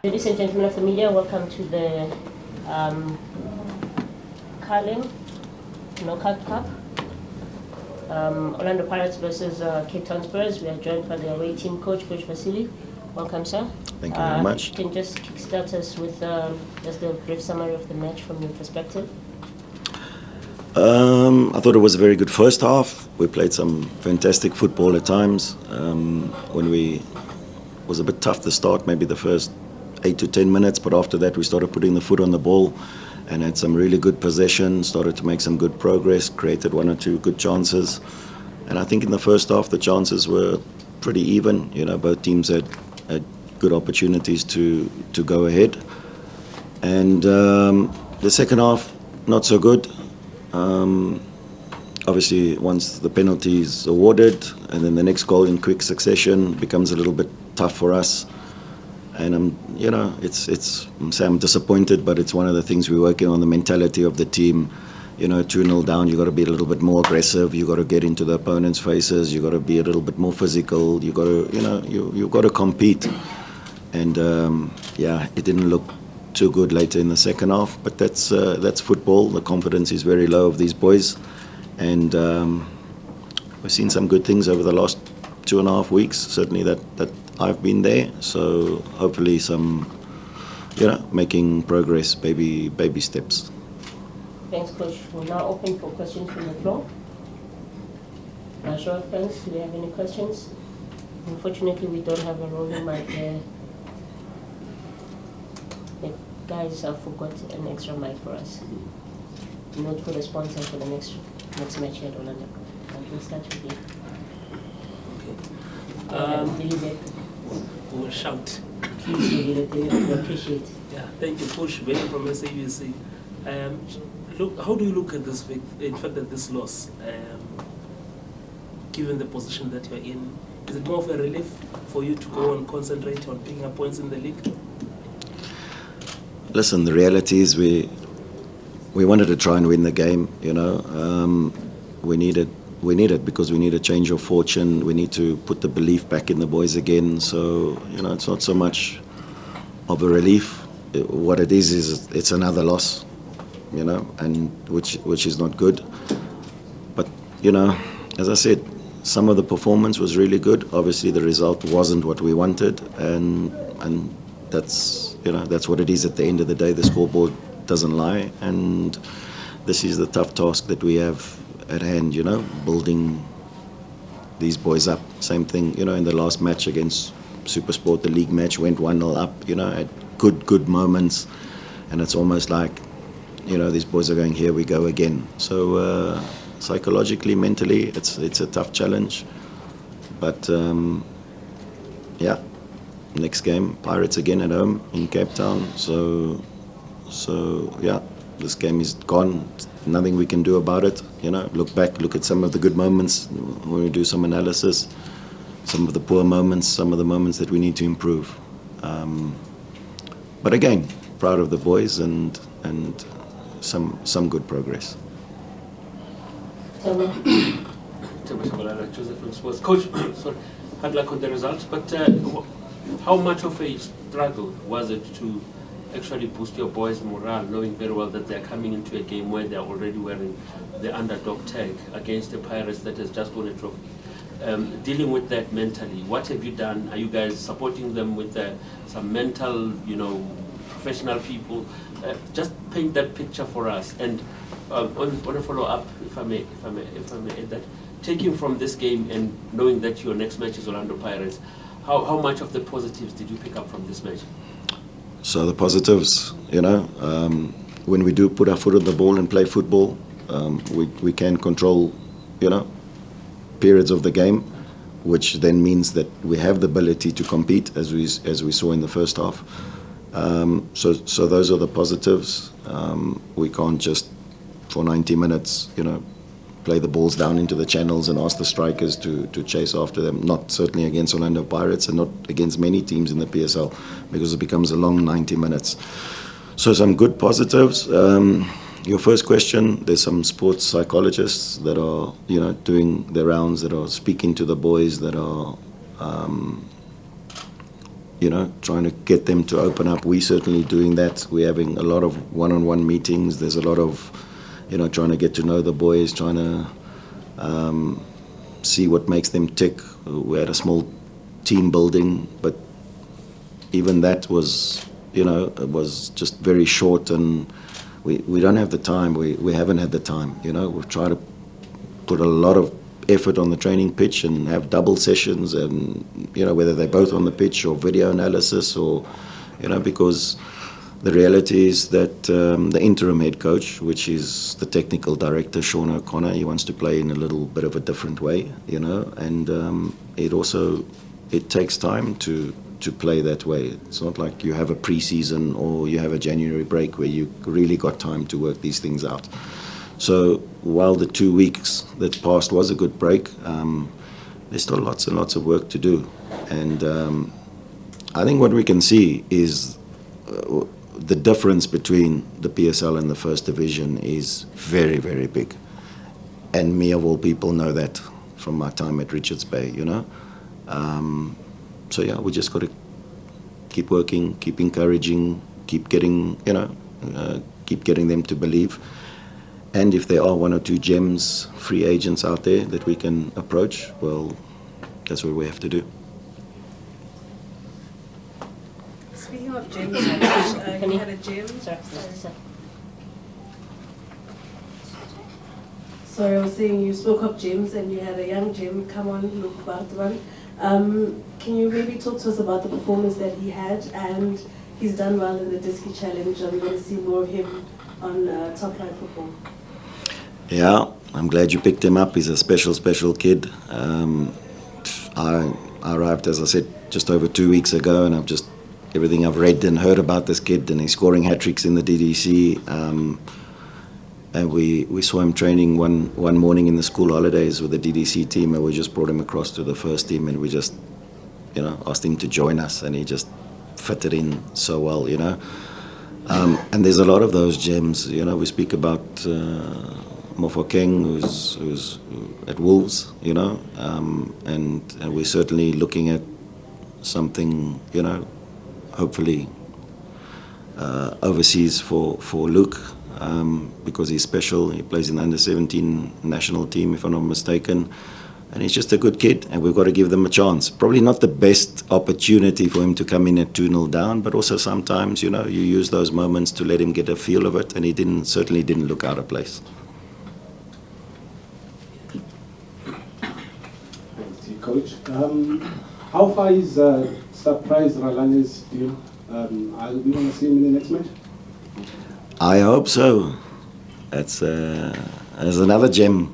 Ladies and gentlemen of the media, welcome to the Carling Knockout Cup. Orlando Pirates versus Cape Town Spurs. We are joined by the away team coach, Coach Vasili. Welcome, sir. Thank you very much. Can you just kickstart us with just a brief summary of the match from your perspective? I thought it was a very good first half. We played some fantastic football at times. When we was a bit tough to start, maybe the first 8 to 10 minutes, but after that we started putting the foot on the ball and had some really good possession, started to make some good progress, created 1 or 2 good chances. And I think in the first half the chances were pretty even. You know, both teams had good opportunities to go ahead. And the second half, not so good. Obviously, once the penalty is awarded, and then the next goal in quick succession becomes a little bit tough for us. And I'm disappointed, but it's one of the things we're working on, the mentality of the team. You know, 2-0 down, you got to be a little bit more aggressive. You got to get into the opponent's faces. You got to be a little bit more physical. You got to, you got to compete. And it didn't look too good later in the second half, but that's football. The confidence is very low of these boys, and we've seen some good things over the last 2.5 weeks. Certainly that I've been there. So hopefully some, making progress, baby steps. Thanks, Coach. We're now open for questions from the floor. Show of hands, do you have any questions? Unfortunately, we don't have a rolling mic there. The guys have forgot an extra mic for us. Note for the sponsor for the next match here at Orlando. We'll start with you. We'll shout. Please, we appreciate. Yeah, thank you, Coach. Very from SAUC. Look, how do you look at this? In fact, at this loss, given the position that you're in, is it more of a relief for you to go and concentrate on picking up points in the league? Listen, the reality is we wanted to try and win the game. We need it because we need a change of fortune. We need to put the belief back in the boys again. So it's not so much of a relief. What it is it's another loss. And which is not good. But as I said, some of the performance was really good. Obviously, the result wasn't what we wanted, and that's what it is. At the end of the day, the scoreboard doesn't lie, and this is the tough task that we have at hand. Building these boys up. Same thing. In the last match against SuperSport, the league match went 1-0 up. At good moments, and it's almost like, these boys are going, here we go again. So psychologically, mentally, it's a tough challenge. But next game, Pirates again at home in Cape Town. So this game is gone. Nothing we can do about it. Look back, look at some of the good moments when we do some analysis, some of the poor moments, some of the moments that we need to improve. But again, proud of the boys and some good progress. Coach, sorry, had luck on the results, but how much of a struggle was it to actually boost your boys' morale, knowing very well that they're coming into a game where they're already wearing the underdog tag against the Pirates that has just won a trophy? Dealing with that mentally, what have you done? Are you guys supporting them with some mental, professional people? Just paint that picture for us. And on a follow-up, if I may add that, taking from this game and knowing that your next match is Orlando Pirates, how much of the positives did you pick up from this match? So the positives, when we do put our foot on the ball and play football, we can control, periods of the game, which then means that we have the ability to compete, as we saw in the first half. So those are the positives. We can't just for 90 minutes, play the balls down into the channels and ask the strikers to chase after them. Not certainly against Orlando Pirates and not against many teams in the PSL, because it becomes a long 90 minutes. So some good positives. Your first question, there's some sports psychologists that are, doing their rounds, that are speaking to the boys, that are trying to get them to open up. We're certainly doing that. We're having a lot of one-on-one meetings. There's a lot of, trying to get to know the boys, trying to see what makes them tick. We had a small team building, but even that was, it was just very short, and we don't have the time. We haven't had the time. We've tried to put a lot of effort on the training pitch and have double sessions, and whether they're both on the pitch or video analysis, or because the reality is that the interim head coach, which is the technical director, Sean O'Connor, he wants to play in a little bit of a different way, and it takes time to play that way. It's not like you have a pre-season or you have a January break where you really got time to work these things out. So while the 2 weeks that passed was a good break, there's still lots and lots of work to do. And I think what we can see is the difference between the PSL and the First Division is very, very big. And me, of all people, know that from my time at Richards Bay, So yeah, we just got to keep working, keep encouraging, keep getting, keep getting them to believe. And if there are one or two gems, free agents out there that we can approach, well, that's what we have to do. Speaking of gems, you had a gem. Sorry, I was saying you spoke of gems and you had a young gem come on, Luke Bartman. Can you maybe talk to us about the performance that he had? And he's done well in the Diski Challenge. Are we going to see more of him on Top Line Football? Yeah, I'm glad you picked him up. He's a special kid. I arrived, as I said, just over 2 weeks ago, and everything I've read and heard about this kid, and he's scoring hat-tricks in the DDC. And we saw him training one morning in the school holidays with the DDC team, and we just brought him across to the first team, and we just, asked him to join us, and he just fitted in so well, And there's a lot of those gems, we speak about Mofokeng, who's at Wolves, and we're certainly looking at something, hopefully overseas for Luke, because he's special. He plays in the under-17 national team, if I'm not mistaken, and he's just a good kid, and we've got to give them a chance. Probably not the best opportunity for him to come in at 2-0 down, but also sometimes, you use those moments to let him get a feel of it, and he certainly didn't look out of place. Coach, how far is Surprise Ralane's deal? Are we going to see him in the next match? I hope so. That's another gem.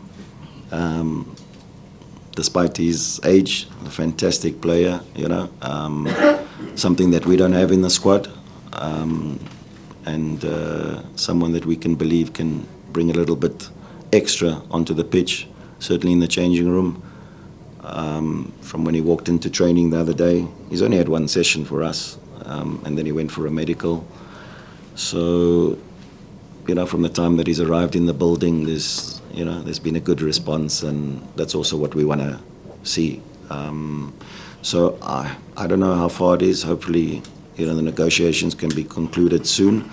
Despite his age, a fantastic player, something that we don't have in the squad, and someone that we can believe can bring a little bit extra onto the pitch, certainly in the changing room. From when he walked into training the other day, he's only had one session for us, and then he went for a medical. So, from the time that he's arrived in the building, there's been a good response, and that's also what we want to see. So I don't know how far it is. Hopefully, the negotiations can be concluded soon,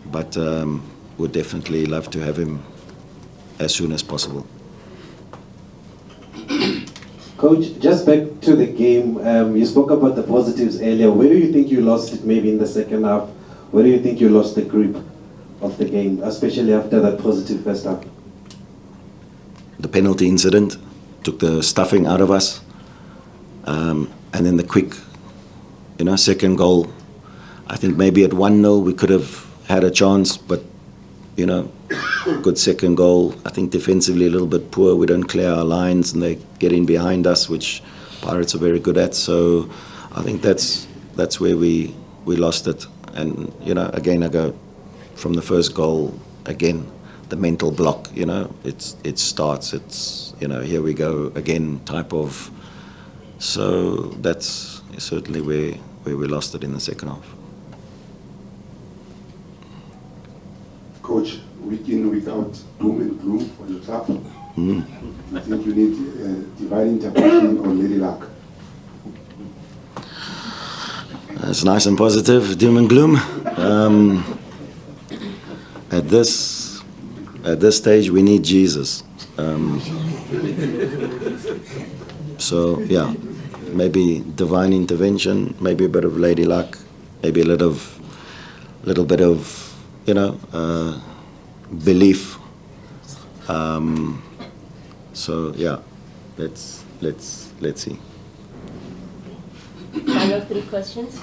but we'd definitely love to have him as soon as possible. Coach, just back to the game, you spoke about the positives earlier. Where do you think you lost it maybe in the second half? Where do you think you lost the grip of the game, especially after that positive first half? The penalty incident took the stuffing out of us. And then the quick, second goal. I think maybe at 1-0 we could have had a chance, but, good second goal. I think defensively a little bit poor. We don't clear our lines and they get in behind us, which Pirates are very good at. So I think that's where we lost it. And, again, I go from the first goal, again, the mental block, it starts, it's, here we go again type of. So that's certainly where we lost it in the second half. Coach, week in, week out, doom and gloom for your club. I think you need divine intervention or lady luck. It's nice and positive, doom and gloom. At this stage, we need Jesus. So yeah, maybe divine intervention, maybe a bit of lady luck, maybe a little bit of belief. So yeah, let's see. Final 3 questions.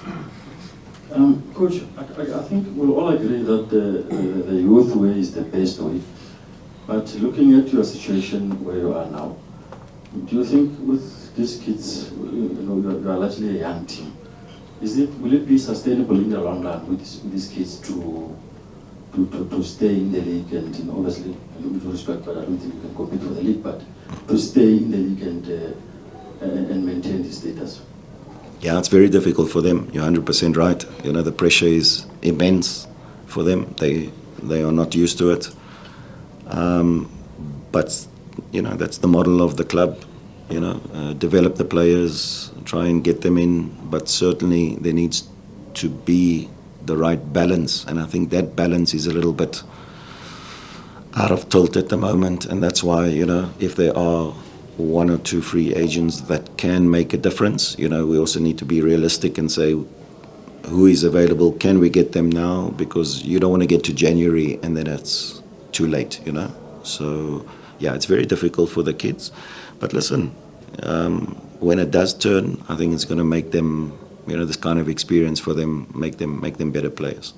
Coach, I think we'll all agree that the youth way is the best way. But looking at your situation where you are now, do you think with these kids, you are largely a young team, will it be sustainable in the long run with these kids to stay in the league and obviously, with respect, but I don't think you can compete for the league, but to stay in the league and maintain the status? Yeah, it's very difficult for them. You're 100% right. The pressure is immense for them. They are not used to it. But that's the model of the club. Develop the players, try and get them in. But certainly there needs to be the right balance, and I think that balance is a little bit out of tilt at the moment. And that's why if there are 1 or 2 free agents that can make a difference. We also need to be realistic and say who is available, can we get them now? Because you don't want to get to January and then it's too late, So, yeah, it's very difficult for the kids. But listen, when it does turn, I think it's going to make them, this kind of experience for them, make them better players.